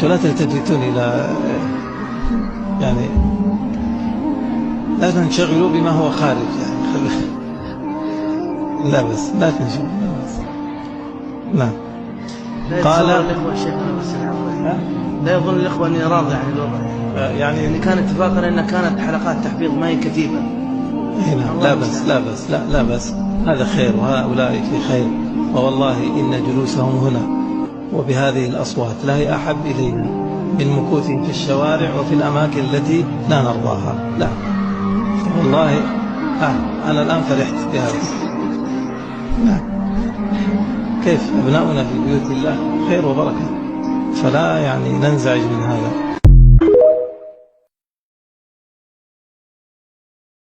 أنتم لا تلتفتون إلى يعني لا تنشغلوا بما هو خارج يعني لا بس لا تنشغلوا. نعم. قال لا يظن الإخوة أني راضي عن الوضع يعني كان اتفاقنا أن كانت حلقات تحفيظ ما هي كتيبة. نعم. لا بس هذا خير وهؤلاء في خير، ووالله إن جلوسهم هنا وبهذه الأصوات لا هي أحب إلينا من مكوثهم في الشوارع وفي الأماكن التي لا نرضاها. لا والله أنا الآن فرحت بهذا. نعم. كيف أبناؤنا في بيوت الله خير وبركة، فلا يعني ننزعج من هذا.